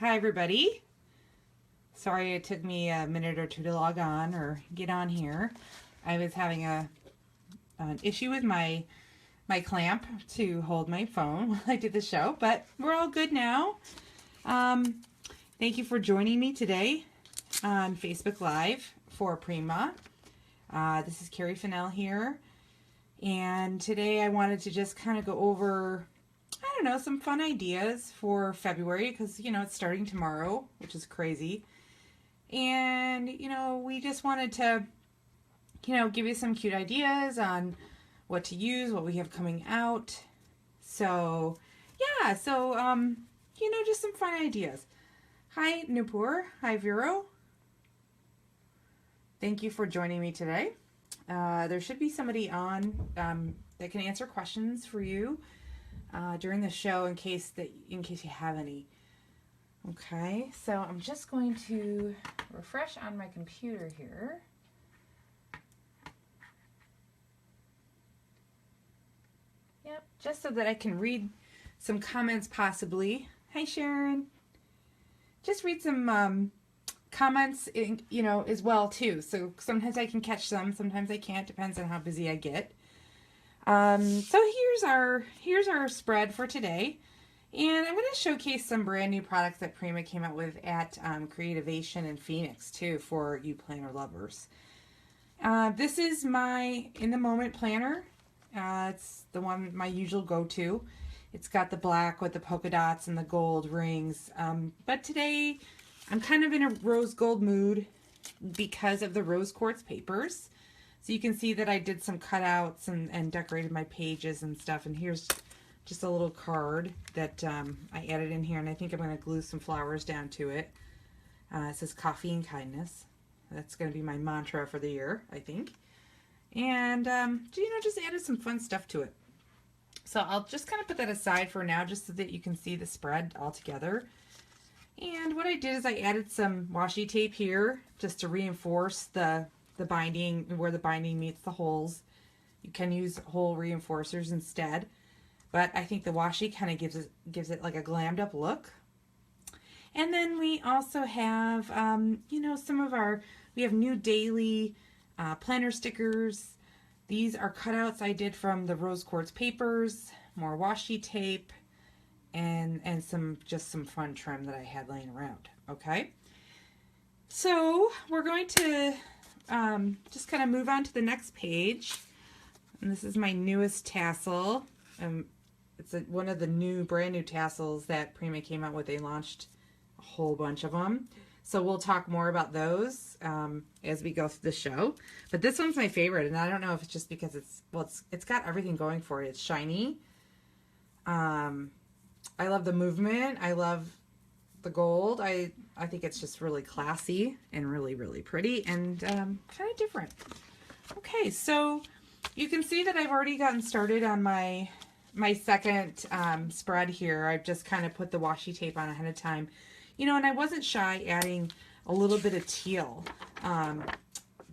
Hi everybody. Sorry it took me a minute or two to log on or get on here. I was having an issue with my clamp to hold my phone while I did the show, but we're all good now. Thank you for joining me today on Facebook Live for Prima. This is Cari here, and today I wanted to just kind of go over, I don't know, some fun ideas for February because, you know, it's starting tomorrow, which is crazy. And, you know, we just wanted to, you know, give you some cute ideas on what to use, what we have coming out. So, yeah, you know, just some fun ideas. Hi, Nupur. Hi, Vero. Thank you for joining me today. There should be somebody on that can answer questions for you during the show in case you have any. Okay, so I'm just going to refresh on my computer here. Yep, just so that I can read some comments possibly. Hi, Sharon. Just read some comments, you know, as well too. So sometimes I can catch them, sometimes I can't. Depends on how busy I get. So here's our spread for today, and I'm going to showcase some brand new products that Prima came out with at Creativation in Phoenix too for you planner lovers. This is my in the moment planner. It's the one, my usual go-to. It's got the black with the polka dots and the gold rings. But today I'm kind of in a rose gold mood because of the Rose Quartz papers. So you can see that I did some cutouts and decorated my pages and stuff. And here's just a little card that I added in here. And I think I'm going to glue some flowers down to it. It says coffee and kindness. That's going to be my mantra for the year, I think. And, you know, just added some fun stuff to it. So I'll just kind of put that aside for now just so that you can see the spread all together. And what I did is I added some washi tape here just to reinforce the binding, where the binding meets the holes. You can use hole reinforcers instead, but I think the washi kind of gives it like a glammed up look. And then we also have, you know, we have new daily planner stickers. These are cutouts I did from the Rose Quartz papers, more washi tape, and just some fun trim that I had laying around. Okay, so we're going to just kind of move on to the next page, and this is my newest tassel. It's one of the brand new tassels that Prima came out with. They launched a whole bunch of them, so we'll talk more about those as we go through the show. But this one's my favorite, and I don't know if it's just because it's got everything going for it. It's shiny. I love the movement. I love the gold. I think it's just really classy and really, really pretty and kind of different. Okay, so you can see that I've already gotten started on my second spread here. I've just kind of put the washi tape on ahead of time. You know, and I wasn't shy adding a little bit of teal.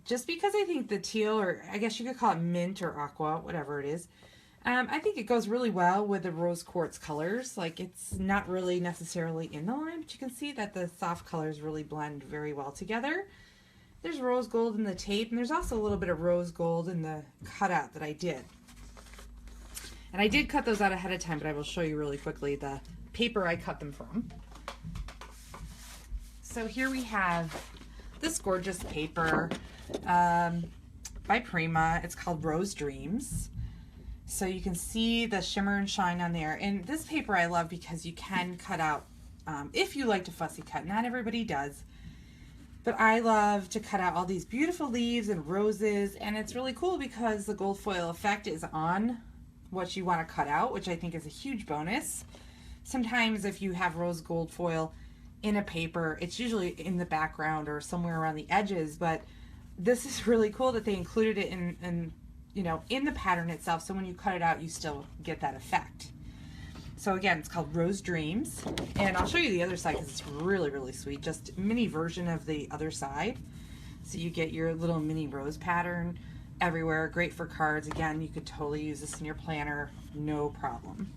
Just because I think the teal, or I guess you could call it mint or aqua, whatever it is, I think it goes really well with the Rose Quartz colors. Like, it's not really necessarily in the line, but you can see that the soft colors really blend very well together. There's rose gold in the tape, and there's also a little bit of rose gold in the cutout that I did. And I did cut those out ahead of time, but I will show you really quickly the paper I cut them from. So here we have this gorgeous paper by Prima. It's called Rose Dreams. So you can see the shimmer and shine on there. And this paper I love because you can cut out, if you like to fussy cut. Not everybody does. But I love to cut out all these beautiful leaves and roses. And it's really cool because the gold foil effect is on what you want to cut out, which I think is a huge bonus. Sometimes if you have rose gold foil in a paper, it's usually in the background or somewhere around the edges. But this is really cool that they included it in you know, in the pattern itself, so when you cut it out, you still get that effect. So again, it's called Rose Dreams, and I'll show you the other side because it's really, really sweet. Just a mini version of the other side. So you get your little mini rose pattern everywhere. Great for cards. Again, you could totally use this in your planner, no problem.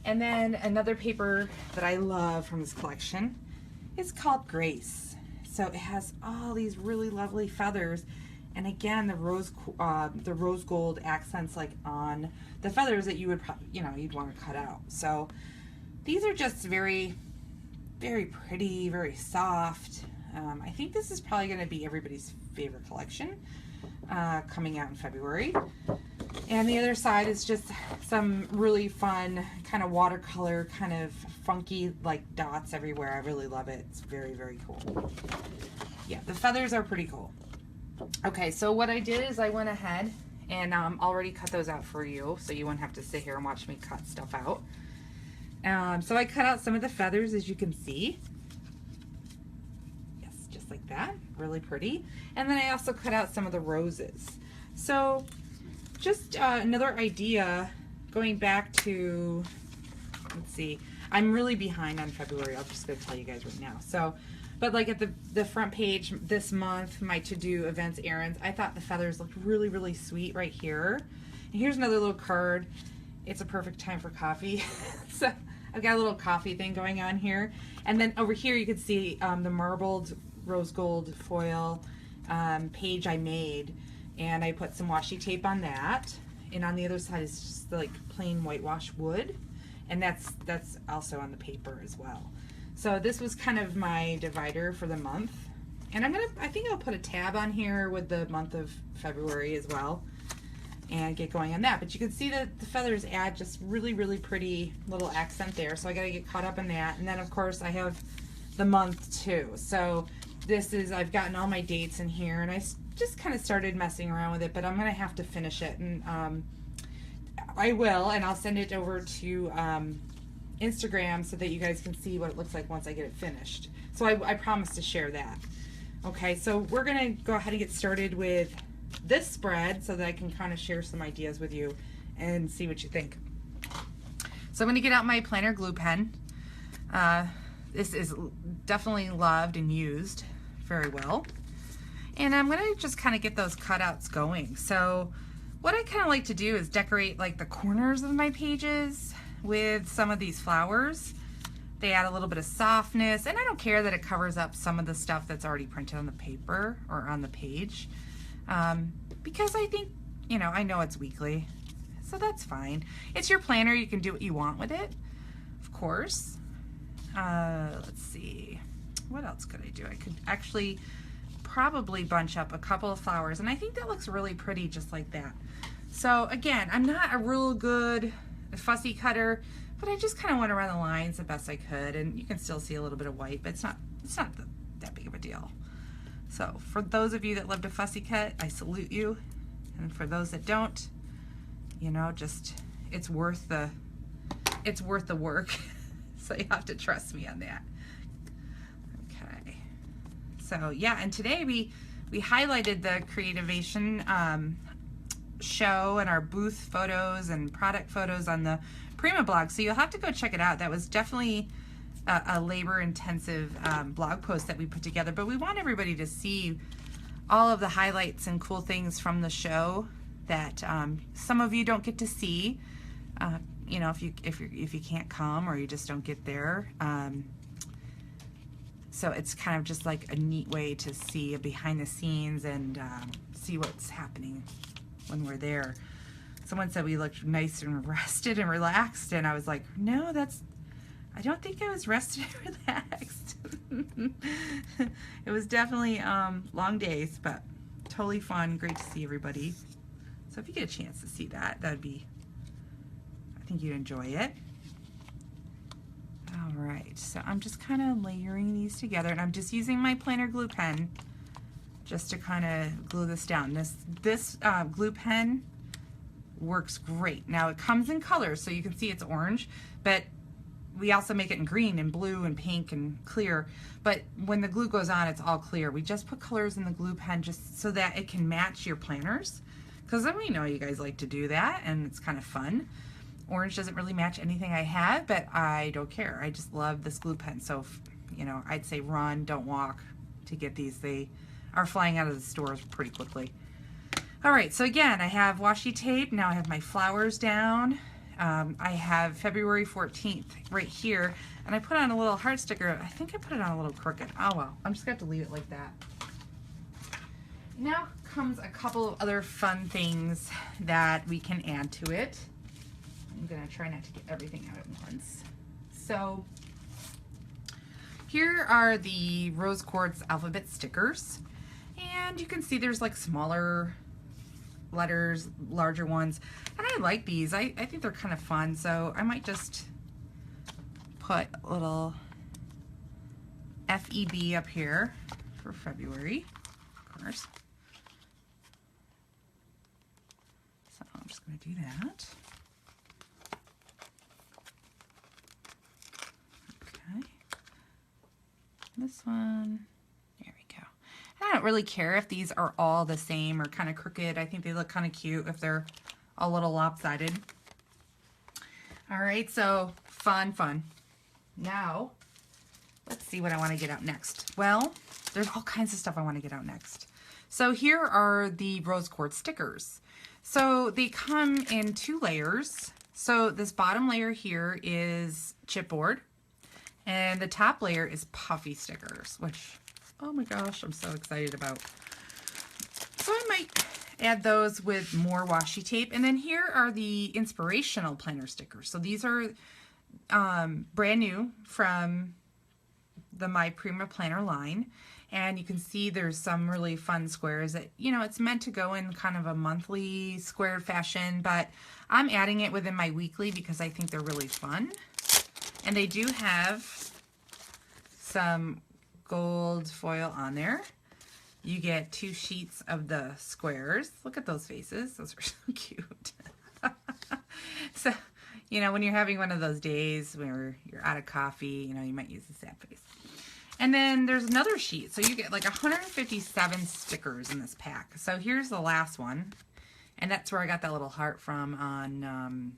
And then another paper that I love from this collection is called Grace. So it has all these really lovely feathers, and again the rose gold accents like on the feathers that you would you'd want to cut out. So these are just very, very pretty, very soft. I think this is probably going to be everybody's favorite collection coming out in February. And the other side is just some really fun kind of watercolor, kind of funky like dots everywhere. I really love it. It's very, very cool. Yeah, the feathers are pretty cool. Okay, so what I did is I went ahead and already cut those out for you, so you wouldn't have to sit here and watch me cut stuff out. So I cut out some of the feathers, as you can see. Yes, just like that. Really pretty. And then I also cut out some of the roses. So just another idea, going back to, let's see, I'm really behind on February. I'm just going to tell you guys right now. So, but like at the front page this month, my to-do events, errands, I thought the feathers looked really, really sweet right here. And here's another little card. It's a perfect time for coffee. So I've got a little coffee thing going on here. And then over here you can see the marbled rose gold foil page I made. And I put some washi tape on that. And on the other side is just like plain whitewash wood. And that's also on the paper as well. So this was kind of my divider for the month. And I think I'll put a tab on here with the month of February as well and get going on that. But you can see that the feathers add just really, really pretty little accent there. So I gotta get caught up in that. And then of course I have the month too. So this is, I've gotten all my dates in here, and I just kind of started messing around with it, but I'm gonna have to finish it. And I will, and I'll send it over to Instagram so that you guys can see what it looks like once I get it finished. So I promise to share that. Okay, so we're gonna go ahead and get started with this spread so that I can kind of share some ideas with you and see what you think. So I'm gonna get out my planner glue pen. This is definitely loved and used very well. And I'm gonna just kind of get those cutouts going. So what I kind of like to do is decorate like the corners of my pages with some of these flowers. They add a little bit of softness, and I don't care that it covers up some of the stuff that's already printed on the paper or on the page, because I think, I know it's weekly, so that's fine. It's your planner, you can do what you want with it, of course. Let's see, what else could I do? I could actually probably bunch up a couple of flowers, and I think that looks really pretty just like that. So again, I'm not a real good fussy cutter, but I just kind of went around the lines the best I could, and you can still see a little bit of white, but it's not that big of a deal. So for those of you that love to fussy cut, I salute you, and for those that don't, just it's worth the work. So you have to trust me on that. Okay. So yeah, and today we highlighted the Creativation show and our booth photos and product photos on the Prima blog, so you'll have to go check it out. That was definitely a labor-intensive blog post that we put together, but we want everybody to see all of the highlights and cool things from the show that some of you don't get to see. If you can't come or you just don't get there. So it's kind of just like a neat way to see behind the scenes and see what's happening when we're there. Someone said we looked nice and rested and relaxed, and I was like, no, I don't think I was rested and relaxed. It was definitely long days, but totally fun. Great to see everybody. So if you get a chance to see that, I think you'd enjoy it. All right, so I'm just kind of layering these together, and I'm just using my planner glue pen just to kind of glue this down. This glue pen works great. Now it comes in colors, so you can see it's orange, but we also make it in green and blue and pink and clear. But when the glue goes on, it's all clear. We just put colors in the glue pen just so that it can match your planners, because we know you guys like to do that, and it's kind of fun. Orange doesn't really match anything I have, but I don't care. I just love this glue pen. So, I'd say run, don't walk to get these. They are flying out of the stores pretty quickly. All right, so again, I have washi tape. Now I have my flowers down. I have February 14th right here, and I put on a little heart sticker. I think I put it on a little crooked. Oh well, I'm just going to have to leave it like that. Now comes a couple of other fun things that we can add to it. I'm going to try not to get everything out at once. So here are the Rose Quartz alphabet stickers, and you can see there's like smaller letters, larger ones, and I like these. I think they're kind of fun, so I might just put a little FEB up here for February, of course. So I'm just going to do that. Okay. This one. There we go. I don't really care if these are all the same or kind of crooked. I think they look kind of cute if they're a little lopsided. All right, so fun. Now, let's see what I want to get out next. Well, there's all kinds of stuff I want to get out next. So here are the Rose Quartz stickers. So they come in 2 layers. So this bottom layer here is chipboard, and the top layer is puffy stickers, which, oh my gosh, I'm so excited about. So I might add those with more washi tape. And then here are the inspirational planner stickers. So these are brand new from the My Prima planner line. And you can see there's some really fun squares that, you know, it's meant to go in kind of a monthly squared fashion, but I'm adding it within my weekly because I think they're really fun. And they do have some gold foil on there. You get 2 sheets of the squares. Look at those faces. Those are so cute. So, you know, when you're having one of those days where you're out of coffee, you know, you might use the sad face. And then there's another sheet. So you get like 157 stickers in this pack. So here's the last one. And that's where I got that little heart from on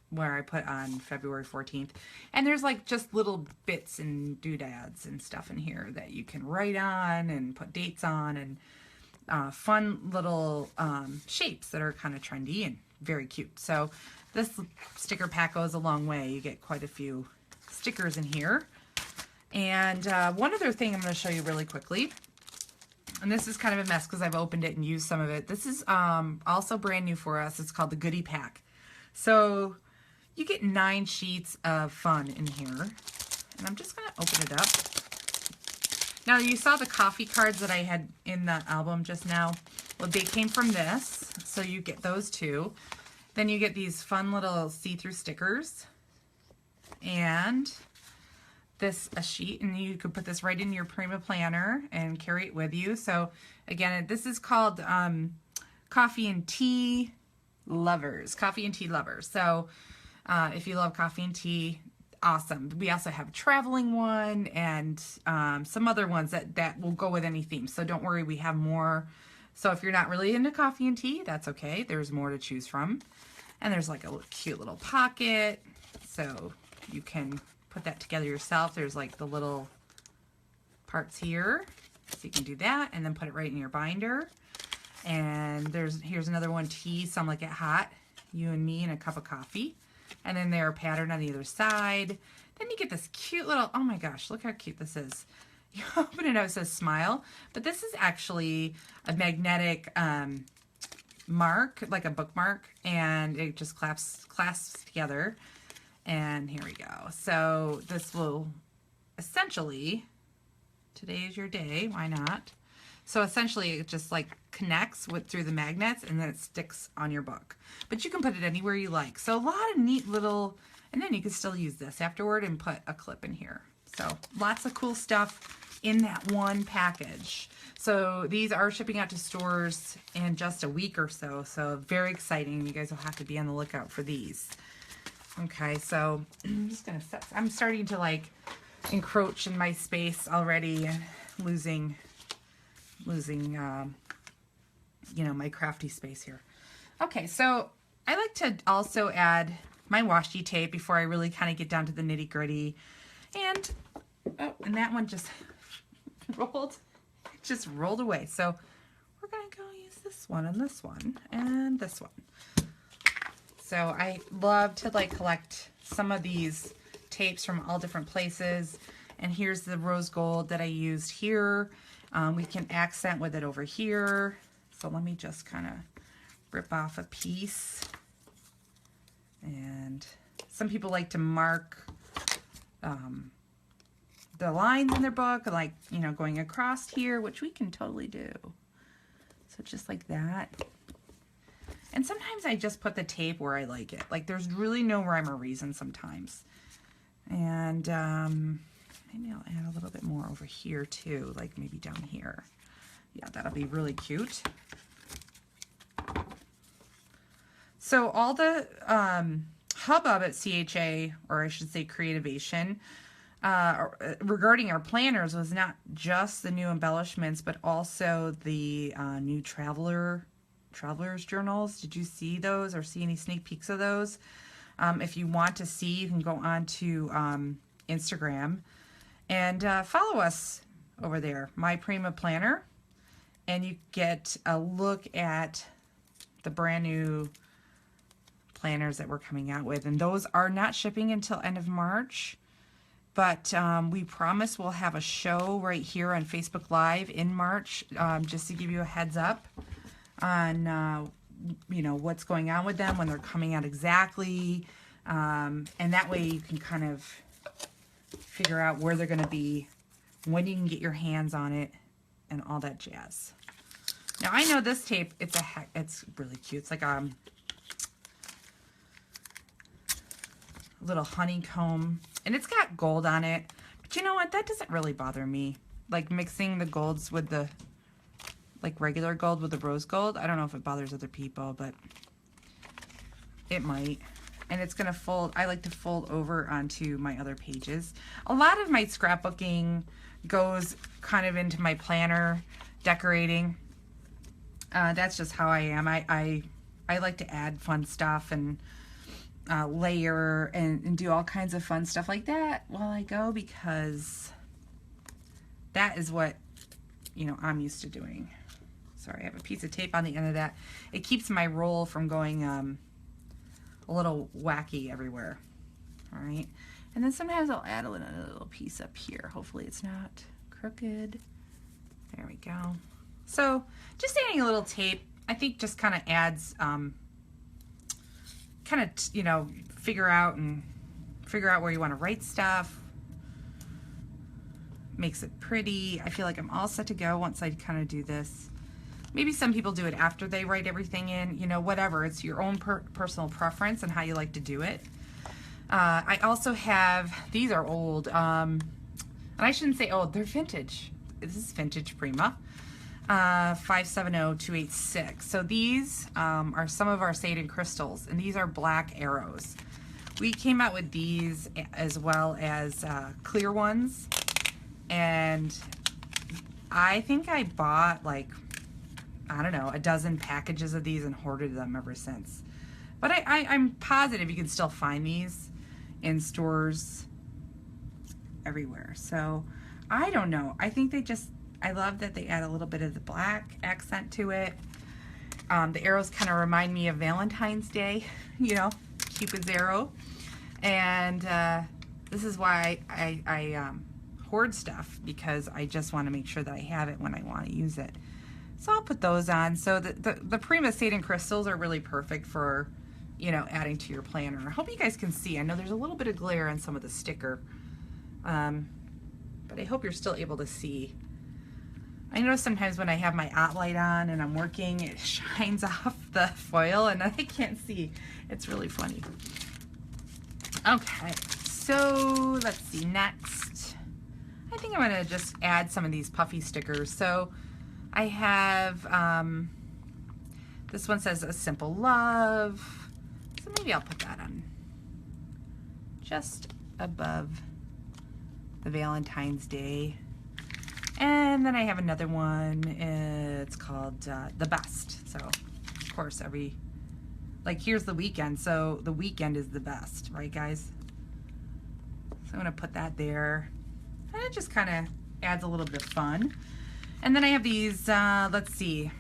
where I put on February 14th. And there's like just little bits and doodads and stuff in here that you can write on and put dates on, and fun little shapes that are kind of trendy and very cute. So this sticker pack goes a long way. You get quite a few stickers in here. And one other thing I'm going to show you really quickly, and this is kind of a mess because I've opened it and used some of it. This is also brand new for us. It's called the Goodie Pack. So you get 9 sheets of fun in here. And I'm just going to open it up. Now, you saw the coffee cards that I had in the album just now. Well, they came from this. So you get those too. Then you get these fun little see-through stickers. And a sheet, and you could put this right in your Prima planner and carry it with you. So again, this is called Coffee and Tea Lovers. Coffee and Tea Lovers. So if you love coffee and tea, awesome. We also have a traveling one and some other ones that will go with any theme. So don't worry, we have more. So if you're not really into coffee and tea, that's okay. There's more to choose from. And there's like a cute little pocket. So you can put that together yourself. There's like the little parts here. So you can do that and then put it right in your binder. And here's another one, tea, some like it hot. You and me and a cup of coffee. And then they're patterned on the other side. Then you get this cute little, oh my gosh, look how cute this is. You open it up, it says smile. But this is actually a magnetic mark, like a bookmark. And it just clasps together. And here we go. So this will essentially, today is your day, why not? So essentially it just like connects through the magnets and then it sticks on your book. But you can put it anywhere you like. So a lot of neat little, and then you can still use this afterward and put a clip in here. So lots of cool stuff in that one package. So these are shipping out to stores in just a week or so. So very exciting. You guys will have to be on the lookout for these. Okay, so I'm just gonna set, I'm starting to like encroach in my space already and losing you know, my crafty space here. Okay, so I like to also add my washi tape before I really kind of get down to the nitty gritty. And, oh, and that one just rolled away. So we're gonna go use this one and this one and this one. So I love to like collect some of these tapes from all different places. And here's the rose gold that I used here. We can accent with it over here. So let me just kind of rip off a piece. And some people like to mark the lines in their book, like, you know, going across here, which we can totally do. So just like that. And sometimes I just put the tape where I like it. Like, there's really no rhyme or reason sometimes. And maybe I'll add a little bit more over here too, like maybe down here. Yeah, that'll be really cute. So all the hubbub at CHA, or I should say Creativation, regarding our planners was not just the new embellishments, but also the new traveler's journals. Did you see those or see any sneak peeks of those? If you want to see, you can go on to Instagram and follow us over there, My Prima Planner, and you get a look at the brand new planners that we're coming out with. And those are not shipping until end of March. But we promise we'll have a show right here on Facebook Live in March, just to give you a heads up on, you know, what's going on with them, when they're coming out exactly. And that way you can kind of figure out where they're going to be, when you can get your hands on it, and all that jazz. Now, I know this tape, it's really cute. It's like a little honeycomb. And it's got gold on it. But you know what? That doesn't really bother me. Like mixing the golds with the, like regular gold with the rose gold. I don't know if it bothers other people, but it might. And it's going to fold. I like to fold over onto my other pages. A lot of my scrapbooking goes kind of into my planner decorating. That's just how I am. I like to add fun stuff and layer and do all kinds of fun stuff like that while I go, because that is what, you know, I'm used to doing. Sorry, I have a piece of tape on the end of that. It keeps my roll from going a little wacky everywhere. All right, and then sometimes I'll add a little piece up here. Hopefully it's not crooked. There we go. So just adding a little tape, I think, just kind of adds kind of, you know, figure out where you want to write stuff. Makes it pretty. I feel like I'm all set to go once I kind of do this. Maybe some people do it after they write everything in, you know, whatever. It's your own personal preference and how you like to do it. I also have, these are old, and I shouldn't say old, they're vintage. This is vintage Prima. 570286. So these are some of our Satan crystals, and these are black arrows. We came out with these as well as clear ones, and I think I bought like, I don't know, a dozen packages of these and hoarded them ever since. But I'm positive you can still find these in stores everywhere. So I don't know. I think they just, I love that they add a little bit of the black accent to it. The arrows kind of remind me of Valentine's Day, you know, Cupid's arrow. And this is why I hoard stuff, because I just want to make sure that I have it when I want to use it. So I'll put those on. So the Prima Satan crystals are really perfect for, you know, adding to your planner. I hope you guys can see. I know there's a little bit of glare on some of the sticker, but I hope you're still able to see. I notice sometimes when I have my light on and I'm working, it shines off the foil and I can't see. It's really funny. Okay, so let's see next. I think I'm gonna just add some of these puffy stickers. So I have, this one says a simple love. So maybe I'll put that on just above the Valentine's Day. And then I have another one, it's called The Best. So, of course, like here's the weekend, so the weekend is the best, right guys? So I'm gonna put that there. And it just kind of adds a little bit of fun. And then I have these, let's see.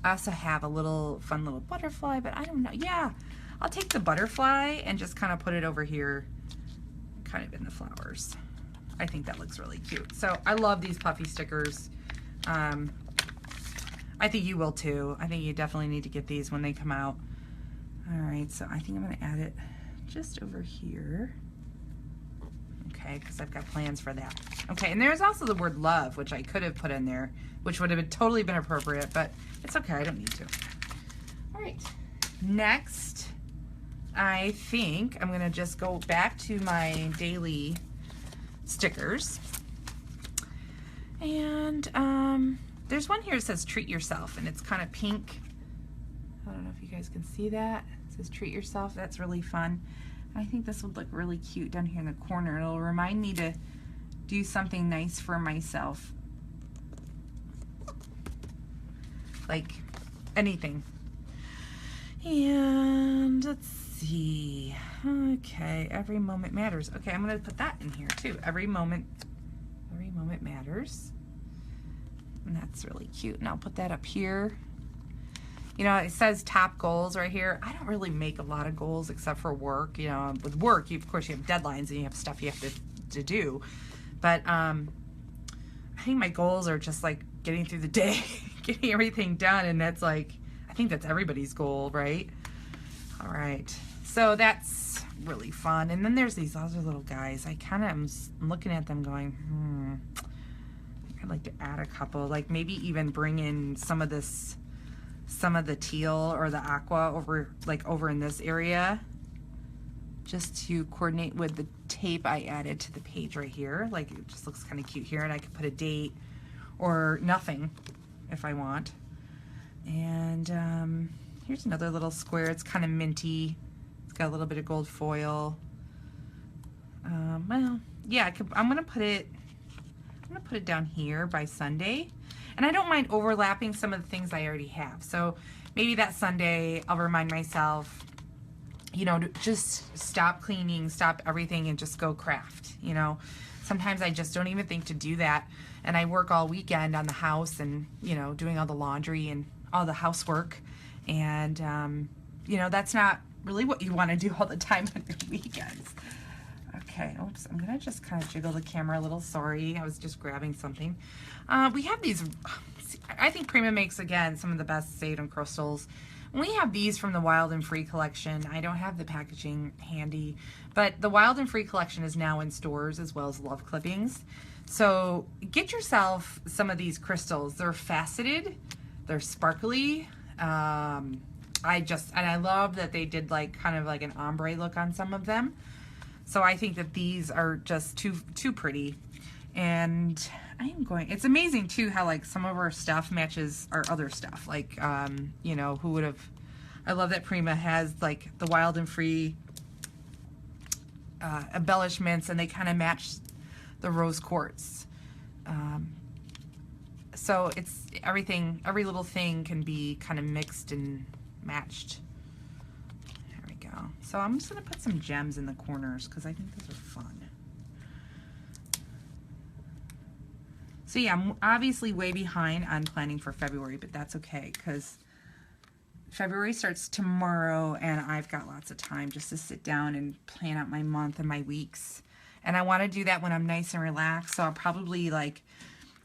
I also have a little fun little butterfly, but I don't know. Yeah, I'll take the butterfly and just kind of put it over here, kind of in the flowers. I think that looks really cute. So I love these puffy stickers. I think you will too. I think you definitely need to get these when they come out. All right, so I think I'm gonna add it just over here. Okay, because I've got plans for that. Okay, and there's also the word love, which I could have put in there, which would have totally been appropriate, but it's okay, I don't need to. All right, next, I think I'm gonna just go back to my daily stickers. And there's one here that says treat yourself, and it's kind of pink. I don't know if you guys can see that. It says treat yourself. That's really fun. I think this would look really cute down here in the corner. It'll remind me to do something nice for myself. Like anything. And let's see. Okay, every moment matters. Okay, I'm gonna put that in here too. Every moment matters. And that's really cute. And I'll put that up here. You know, it says top goals right here. I don't really make a lot of goals except for work. You know, with work, of course, you have deadlines and you have stuff you have to do. But I think my goals are just like getting through the day, getting everything done. And that's like, I think that's everybody's goal, right? All right. So that's really fun. And then there's these other little guys. I kind of am looking at them going, I'd like to add a couple, like maybe even bring in some of the teal or the aqua over in this area, just to coordinate with the tape I added to the page right here. Like it just looks kind of cute here, and I could put a date or nothing if I want. And here's another little square. It's kind of minty. It's got a little bit of gold foil. Well, yeah, I'm gonna put it down here by Sunday. And I don't mind overlapping some of the things I already have. So maybe that Sunday I'll remind myself, you know, to just stop cleaning, stop everything, and just go craft. You know, sometimes I just don't even think to do that. And I work all weekend on the house and, you know, doing all the laundry and all the housework. And, you know, that's not really what you want to do all the time on your weekends. Okay, oops, I'm gonna just kind of jiggle the camera a little. Sorry, I was just grabbing something. We have these, I think Prima makes, again, some of the best Sedum crystals. We have these from the Wild and Free collection. I don't have the packaging handy, but the Wild and Free collection is now in stores as well as Love Clippings. So get yourself some of these crystals. They're faceted, they're sparkly. And I love that they did like kind of like an ombre look on some of them. So I think that these are just too pretty. And it's amazing too how like some of our stuff matches our other stuff. Like, you know, who would have, I love that Prima has like the Wild and Free embellishments, and they kind of match the Rose Quartz. So it's everything, every little thing can be kind of mixed and matched. So I'm just going to put some gems in the corners because I think those are fun. So yeah, I'm obviously way behind on planning for February, but that's okay because February starts tomorrow and I've got lots of time just to sit down and plan out my month and my weeks. And I want to do that when I'm nice and relaxed. So I'll probably, like,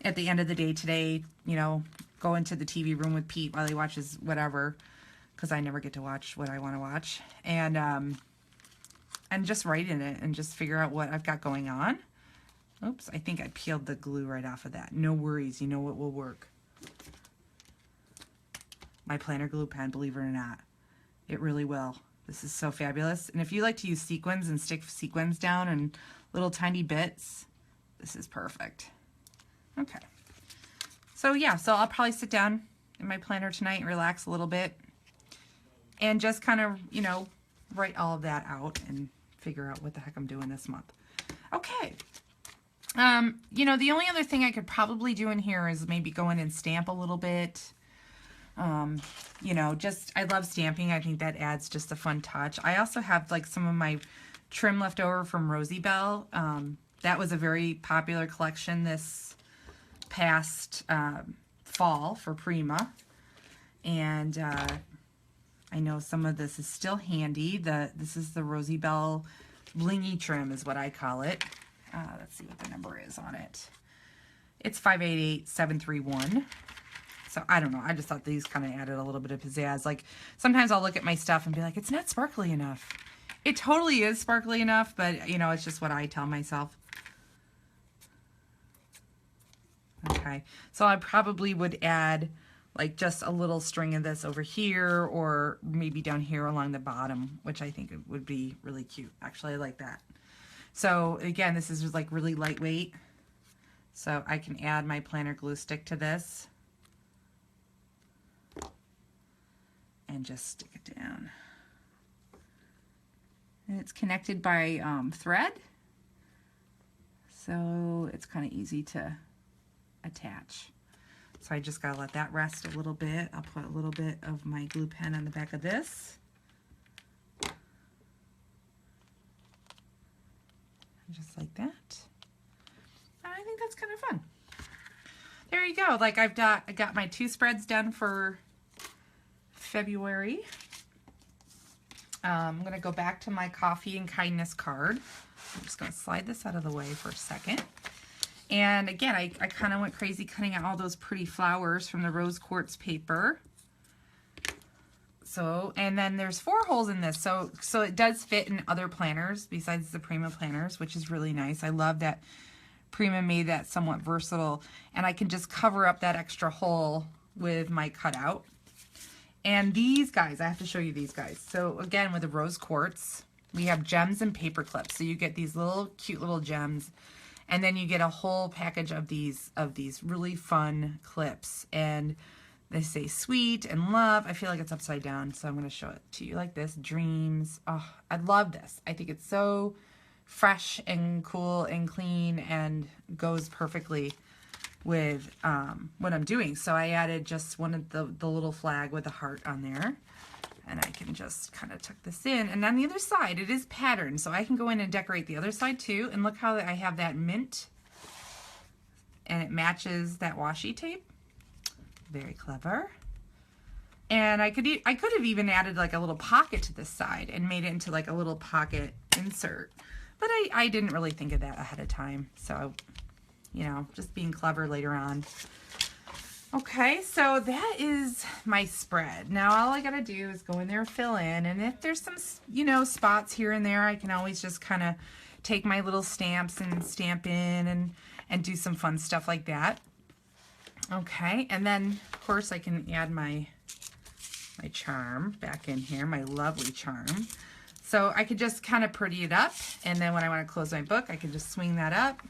at the end of the day today, you know, go into the TV room with Pete while he watches whatever, because I never get to watch what I want to watch, and just write in it and just figure out what I've got going on. Oops, I think I peeled the glue right off of that. No worries, you know what will work. My planner glue pen, believe it or not. It really will. This is so fabulous. And if you like to use sequins and stick sequins down in little tiny bits, this is perfect. Okay. So yeah, so I'll probably sit down in my planner tonight and relax a little bit. And just kind of, you know, write all of that out and figure out what the heck I'm doing this month. Okay. You know, the only other thing I could probably do in here is maybe go in and stamp a little bit. You know, just, I love stamping. I think that adds just a fun touch. I also have like some of my trim left over from Rosie Bell. That was a very popular collection this past fall for Prima. And I know some of this is still handy. This is the Rosie Bell Blingy Trim is what I call it. Let's see what the number is on it. It's 588731. So I don't know. I just thought these kind of added a little bit of pizzazz. Like sometimes I'll look at my stuff and be like, it's not sparkly enough. It totally is sparkly enough, but you know, it's just what I tell myself. Okay, so I probably would add like just a little string of this over here or maybe down here along the bottom, which I think would be really cute. Actually, I like that. So again, this is like really lightweight. So I can add my planner glue stick to this and just stick it down. And it's connected by thread. So it's kind of easy to attach. So I just gotta let that rest a little bit. I'll put a little bit of my glue pen on the back of this. Just like that. I think that's kind of fun. There you go. Like I got my 2 spreads done for February. I'm gonna go back to my coffee and kindness card. I'm just gonna slide this out of the way for a second. And again, I kind of went crazy cutting out all those pretty flowers from the Rose Quartz paper. So, and then there's 4 holes in this. So it does fit in other planners besides the Prima planners, which is really nice. I love that Prima made that somewhat versatile. And I can just cover up that extra hole with my cutout. And these guys, I have to show you these guys. So again, with the Rose Quartz, we have gems and paper clips. So you get these little cute little gems. And then you get a whole package of these really fun clips. And they say sweet and love. I feel like it's upside down, so I'm going to show it to you like this. Dreams. Oh, I love this. I think it's so fresh and cool and clean and goes perfectly with what I'm doing. So I added just one of the little flag with a heart on there. And I can just kind of tuck this in. And on the other side, it is patterned. So I can go in and decorate the other side too. And look how I have that mint. And it matches that washi tape. Very clever. And I could have even added like a little pocket to this side and made it into like a little pocket insert. But I didn't really think of that ahead of time. So, you know, just being clever later on. Okay, so that is my spread. Now all I gotta do is go in there and fill in, and if there's some, you know, spots here and there, I can always just kind of take my little stamps and stamp in and do some fun stuff like that. Okay, and then of course I can add my charm back in here, my lovely charm. So I could just kind of pretty it up, and then when I want to close my book, I can just swing that up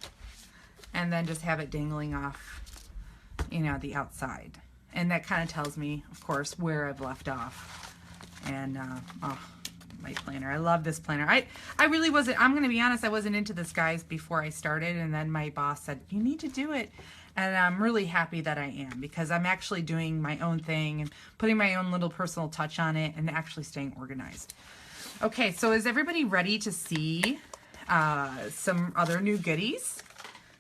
and then just have it dangling off, you know, the outside. And that kind of tells me, of course, where I've left off. And oh, my planner. I love this planner. I really wasn't, I'm going to be honest, I wasn't into this, guys, before I started. And then my boss said, you need to do it. And I'm really happy that I am, because I'm actually doing my own thing and putting my own little personal touch on it and actually staying organized. Okay, so is everybody ready to see some other new goodies?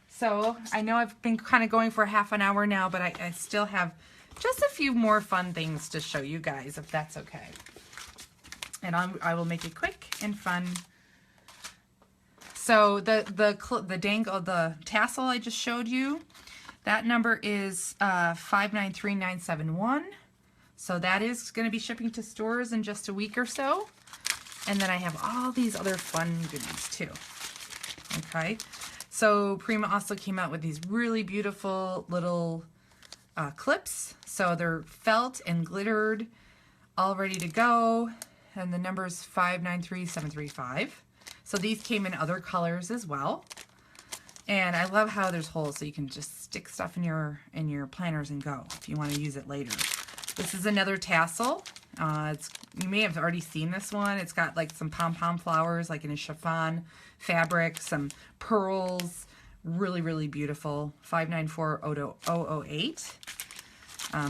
So I know I've been kind of going for half an hour now, but I still have just a few more fun things to show you guys, if that's okay. And I will make it quick and fun. So the tassel I just showed you, that number is 593971. So that is going to be shipping to stores in just a week or so. And then I have all these other fun goodies too. Okay. So Prima also came out with these really beautiful little clips. So they're felt and glittered, all ready to go. And the number is 593735. So these came in other colors as well. And I love how there's holes so you can just stick stuff in your planners and go if you want to use it later. This is another tassel. You may have already seen this one. It's got like some pom-pom flowers like in a chiffon fabric, some pearls, really, really beautiful. 594008.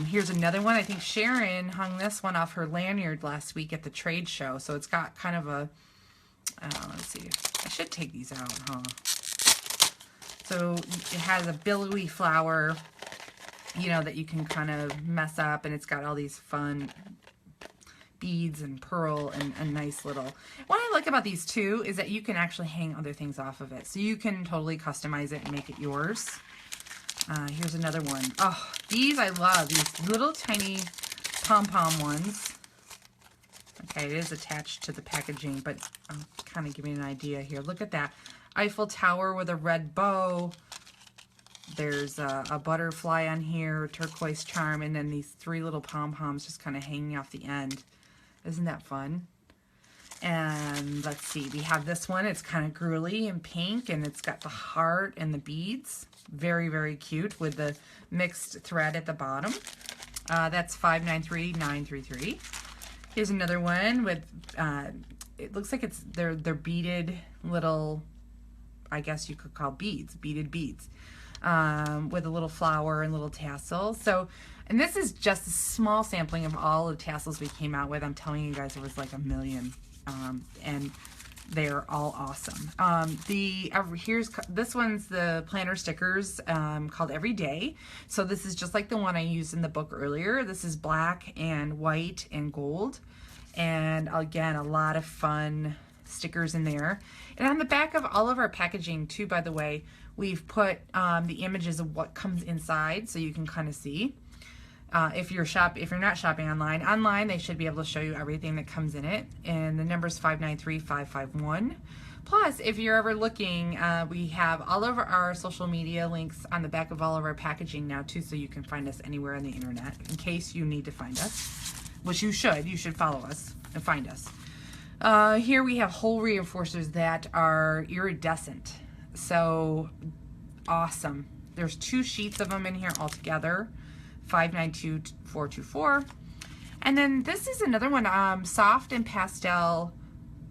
Here's another one. I think Sharon hung this one off her lanyard last week at the trade show. So it's got kind of a, let's see, I should take these out, huh? So it has a billowy flower, you know, that you can kind of mess up, and it's got all these fun beads and pearl and a nice little. What I like about these too is that you can actually hang other things off of it. So you can totally customize it and make it yours. Here's another one. Oh, these I love. These little tiny pom-pom ones. Okay, it is attached to the packaging, but I'll kind of give you an idea here. Look at that. Eiffel Tower with a red bow. There's a butterfly on here, turquoise charm, and then these 3 little pom-poms just kind of hanging off the end. Isn't that fun? And let's see, we have this one. It's kind of girly and pink, and it's got the heart and the beads. Very, very cute with the mixed thread at the bottom. That's $593.933. Here's another one with, it looks like they're beaded little, I guess you could call beads, beaded beads. With a little flower and little tassel. So, and this is just a small sampling of all the tassels we came out with. I'm telling you guys, it was like a million, and they're all awesome. This one's the planner stickers called Everyday. So this is just like the one I used in the book earlier. This is black and white and gold, and again, a lot of fun stickers in there. And on the back of all of our packaging too, by the way, we've put the images of what comes inside, so you can kind of see. If you're not shopping online they should be able to show you everything that comes in it. And the number is 593551. Plus, if you're ever looking, we have all of our social media links on the back of all of our packaging now too, so you can find us anywhere on the internet in case you need to find us, which you should. You should follow us and find us. Here we have hole reinforcers that are iridescent. So awesome. There's 2 sheets of them in here altogether. $592.424. And then this is another one, soft and pastel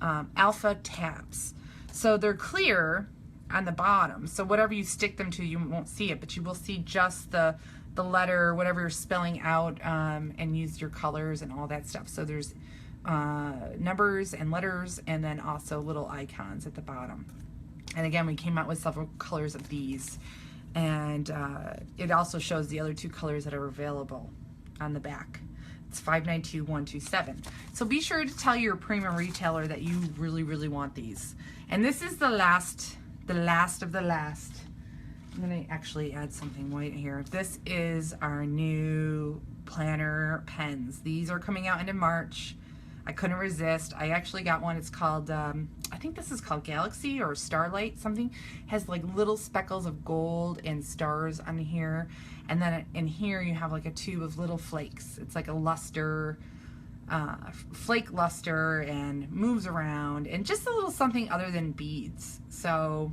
alpha tabs. So they're clear on the bottom. So whatever you stick them to, you won't see it, but you will see just the letter, whatever you're spelling out, and use your colors and all that stuff. So there's numbers and letters, and then also little icons at the bottom. And again, we came out with several colors of these, and it also shows the other 2 colors that are available on the back. It's $592.127. So be sure to tell your Prima retailer that you really, really want these. And this is the last of the last. I'm gonna actually add something white here. This is our new planner pens. These are coming out into March. I couldn't resist. I actually got one. It's called, I think this is called Galaxy or Starlight something. It has like little speckles of gold and stars on here. And then in here you have like a tube of little flakes. It's like a luster, flake luster, and moves around, and just a little something other than beads. So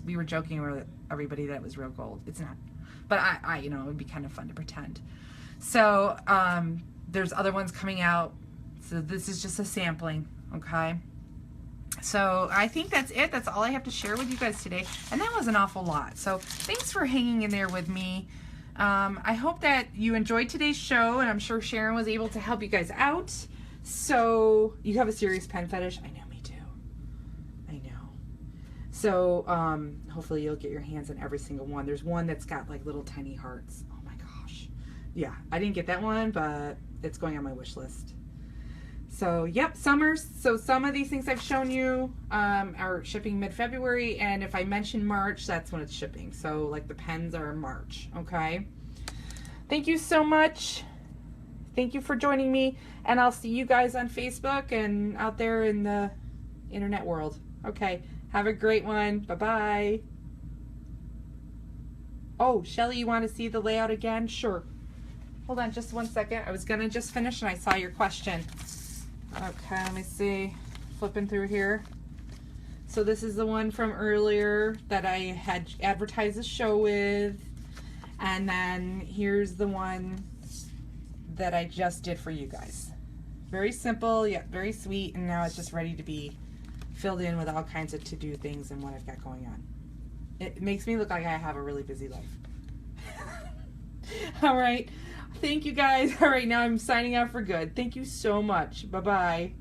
we were joking with everybody that it was real gold. It's not. But I you know, it would be kind of fun to pretend. So there's other ones coming out. So this is just a sampling, okay? So I think that's it. That's all I have to share with you guys today. And that was an awful lot. So thanks for hanging in there with me. I hope that you enjoyed today's show, and I'm sure Sharon was able to help you guys out. So you have a serious pen fetish? I know, me too. I know. So hopefully you'll get your hands on every single one. There's one that's got like little tiny hearts. Oh my gosh. Yeah, I didn't get that one, but it's going on my wish list. So, yep, summers. So some of these things I've shown you are shipping mid-February, and if I mention March, that's when it's shipping. So, like, the pens are March, okay? Thank you so much. Thank you for joining me, and I'll see you guys on Facebook and out there in the internet world. Okay, have a great one. Bye-bye. Oh, Shelly, you want to see the layout again? Sure. Hold on just one second. I was going to just finish, and I saw your question. Okay, let me see. Flipping through here. So this is the one from earlier that I had advertised the show with. And then here's the one that I just did for you guys. Very simple, yet very sweet, and now it's just ready to be filled in with all kinds of to-do things and what I've got going on. It makes me look like I have a really busy life. All right. Thank you guys. All right, now I'm signing out for good. Thank you so much. Bye-bye.